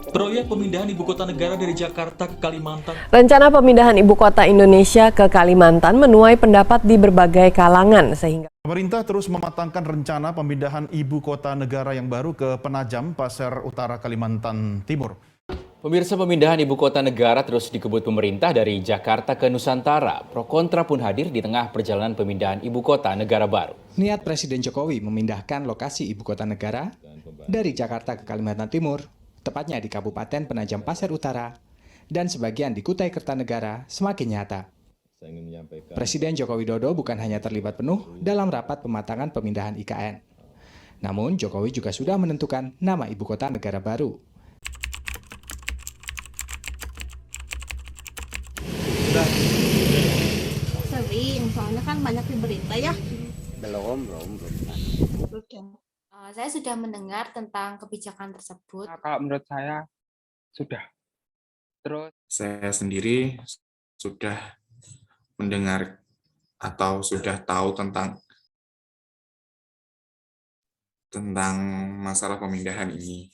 Proyek pemindahan ibu kota negara dari Jakarta ke Kalimantan. Rencana pemindahan ibu kota Indonesia ke Kalimantan menuai pendapat di berbagai kalangan sehingga Pemerintah terus mematangkan rencana pemindahan ibu kota negara yang baru ke Penajam, Pasir Utara, Kalimantan Timur. Pemirsa, pemindahan ibu kota negara terus dikebut pemerintah dari Jakarta ke Nusantara. Pro kontra pun hadir di tengah perjalanan pemindahan ibu kota negara baru. Niat Presiden Jokowi memindahkan lokasi ibu kota negara dari Jakarta ke Kalimantan Timur, tepatnya di Kabupaten Penajam Pasir Utara, dan sebagian di Kutai Kertanegara semakin nyata. Presiden Joko Widodo bukan hanya terlibat penuh dalam rapat pematangan pemindahan IKN. Namun Jokowi juga sudah menentukan nama ibu kota negara baru. Sering, soalnya kan banyak di berita ya. Belum. Saya sudah mendengar tentang kebijakan tersebut. Kalau menurut saya sudah. Terus Saya sendiri sudah mendengar atau sudah tahu tentang masalah pemindahan ini.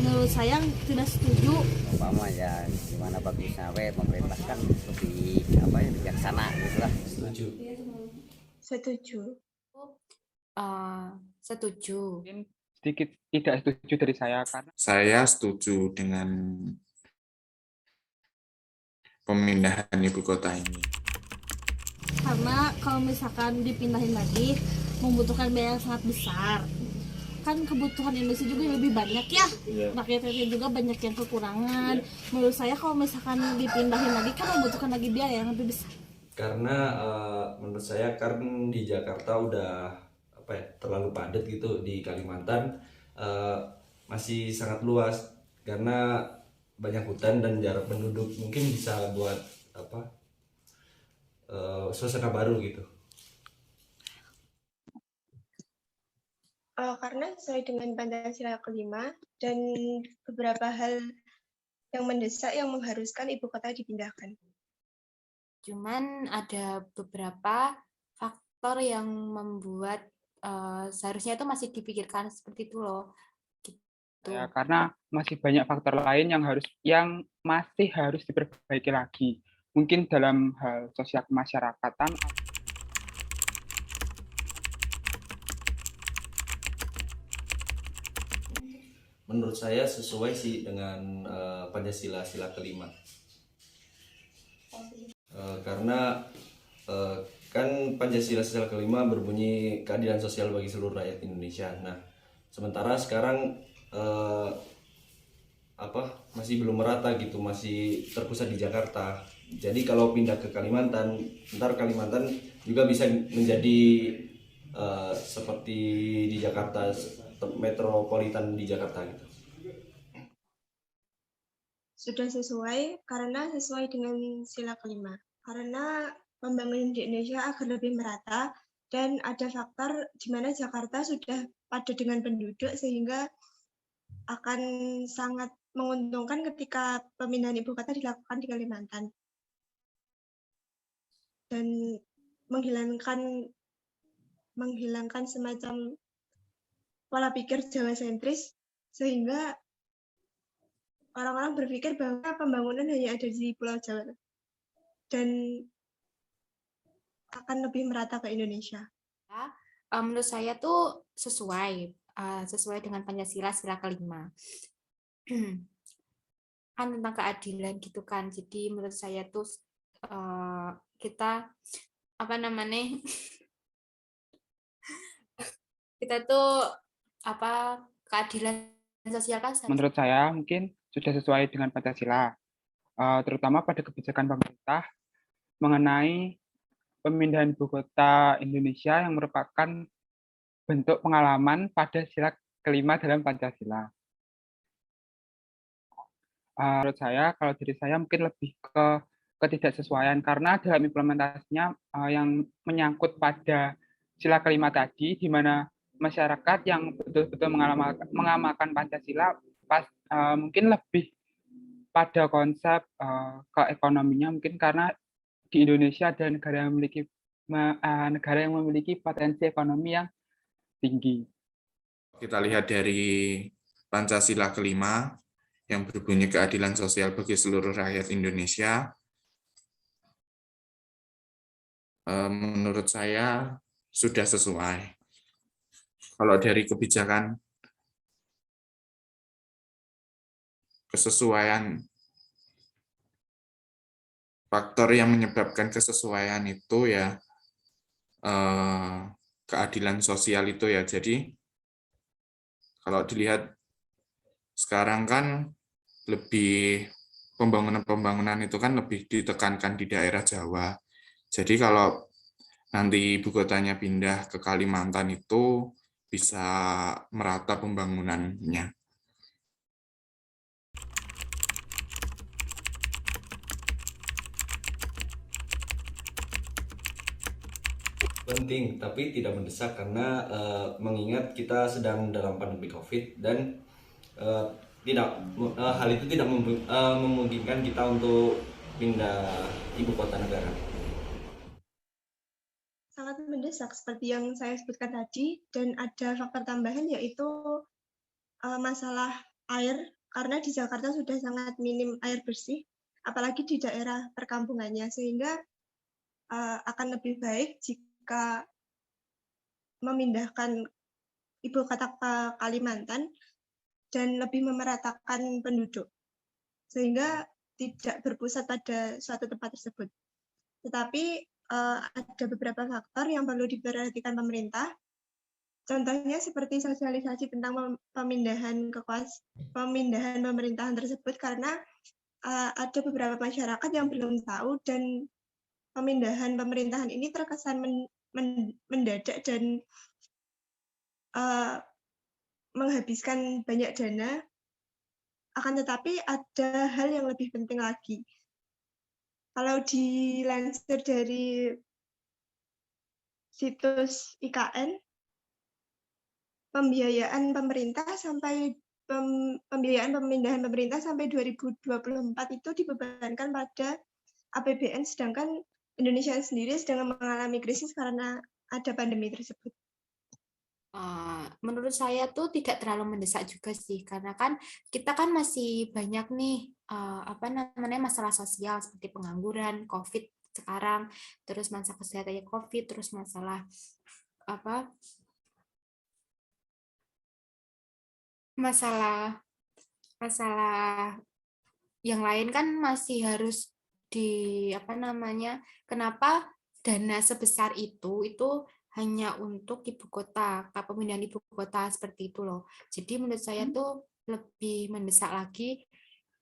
Menurut saya tidak setuju. Umpama ya gimana bagusnya pemerintah kan lebih bijaksana gitu lah. Setuju. Setuju. mungkin sedikit tidak setuju dari saya karena Saya setuju dengan pemindahan ibu kota ini. Karena kalau misalkan dipindahin lagi, membutuhkan biaya yang sangat besar. Kan kebutuhan Indonesia juga lebih banyak ya. Rakyatnya juga banyak yang kekurangan. Menurut saya kalau misalkan dipindahin lagi kan membutuhkan lagi biaya yang lebih besar. Karena menurut saya kan di Jakarta udah terlalu padat gitu, di Kalimantan masih sangat luas karena banyak hutan dan jarak penduduk, mungkin bisa buat suasana baru gitu. Karena sesuai dengan Pancasila kelima dan beberapa hal yang mendesak yang mengharuskan ibu kota dipindahkan. Cuman ada beberapa faktor yang membuat seharusnya itu masih dipikirkan seperti itu loh. Gitu. ya, karena masih banyak faktor lain yang masih harus diperbaiki lagi. Mungkin dalam hal sosial kemasyarakatan. Menurut saya sesuai sih dengan Pancasila sila kelima. Karena kan Pancasila sila kelima berbunyi keadilan sosial bagi seluruh rakyat Indonesia. Nah, sementara sekarang masih belum merata gitu, masih terpusat di Jakarta. Jadi kalau pindah ke Kalimantan, ntar Kalimantan juga bisa menjadi seperti di Jakarta, metropolitan di Jakarta gitu. Sudah sesuai karena sesuai dengan sila kelima. Karena pembangunan di Indonesia agar lebih merata dan ada faktor di mana Jakarta sudah padat dengan penduduk sehingga akan sangat menguntungkan ketika pemindahan ibu kota dilakukan di Kalimantan. Dan menghilangkan semacam pola pikir Jawa sentris sehingga orang-orang berpikir bahwa pembangunan hanya ada di Pulau Jawa dan akan lebih merata ke Indonesia. Menurut saya tuh sesuai dengan Pancasila sila kelima. Kan tentang keadilan gitu kan. Jadi menurut saya tuh kita kita tuh keadilan sosial kan. Menurut saya mungkin sudah sesuai dengan Pancasila, terutama pada kebijakan pemerintah mengenai pemindahan ibu kota Indonesia yang merupakan bentuk pengalaman pada sila kelima dalam Pancasila. Menurut saya, kalau dari saya mungkin lebih ke ketidaksesuaian karena dalam implementasinya yang menyangkut pada sila kelima tadi, di mana masyarakat yang betul-betul mengamalkan Pancasila mungkin lebih pada konsep keekonominya, mungkin karena di Indonesia ada negara yang memiliki potensi ekonomi yang tinggi. Kita lihat dari Pancasila kelima yang berbunyi keadilan sosial bagi seluruh rakyat Indonesia. Menurut saya sudah sesuai. Kalau dari kebijakan kesesuaian, faktor yang menyebabkan kesesuaian itu ya keadilan sosial itu ya. Jadi kalau dilihat sekarang kan lebih pembangunan itu kan lebih ditekankan di daerah Jawa. Jadi kalau nanti ibu kotanya pindah ke Kalimantan itu bisa merata pembangunannya. Penting, tapi tidak mendesak karena mengingat kita sedang dalam pandemi COVID dan hal itu tidak memungkinkan kita untuk pindah ibu kota negara. Sangat mendesak seperti yang saya sebutkan tadi, dan ada faktor tambahan yaitu masalah air, karena di Jakarta sudah sangat minim air bersih, apalagi di daerah perkampungannya, sehingga akan lebih baik jika memindahkan ibu kota ke Kalimantan dan lebih memeratakan penduduk, sehingga tidak berpusat pada suatu tempat tersebut. Tetapi ada beberapa faktor yang perlu diperhatikan pemerintah. Contohnya seperti sosialisasi tentang pemindahan pemerintahan tersebut, karena ada beberapa masyarakat yang belum tahu dan pemindahan pemerintahan ini terkesan mendadak dan menghabiskan banyak dana. Akan tetapi ada hal yang lebih penting lagi. Kalau dilansir dari situs IKN, pembiayaan pemindahan pemerintah sampai 2024 itu dibebankan pada APBN, sedangkan Indonesia sendiri sedang mengalami krisis karena ada pandemi tersebut. Menurut saya tuh tidak terlalu mendesak juga sih, karena kan kita kan masih banyak nih masalah sosial seperti pengangguran, COVID sekarang, terus masalah kesehatannya COVID, terus masalah yang lain kan masih harus kenapa dana sebesar itu hanya untuk ibu kota, pemindahan ibu kota seperti itu loh. Jadi menurut saya tuh lebih mendesak lagi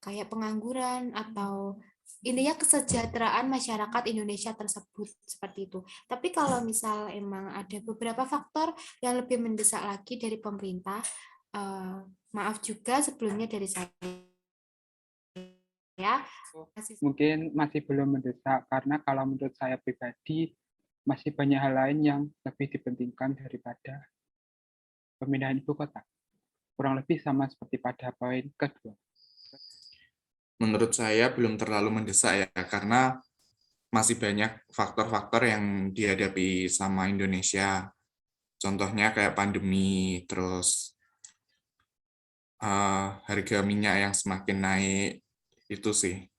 kayak pengangguran atau intinya kesejahteraan masyarakat Indonesia tersebut seperti itu. Tapi kalau misal emang ada beberapa faktor yang lebih mendesak lagi dari pemerintah, maaf juga sebelumnya dari saya. Mungkin masih belum mendesak, karena kalau menurut saya pribadi masih banyak hal lain yang lebih dipentingkan daripada pemindahan ibu kota. Kurang lebih sama seperti pada poin kedua. Menurut saya belum terlalu mendesak ya, karena masih banyak faktor-faktor yang dihadapi sama Indonesia. Contohnya kayak pandemi, terus harga minyak yang semakin naik, itu sih.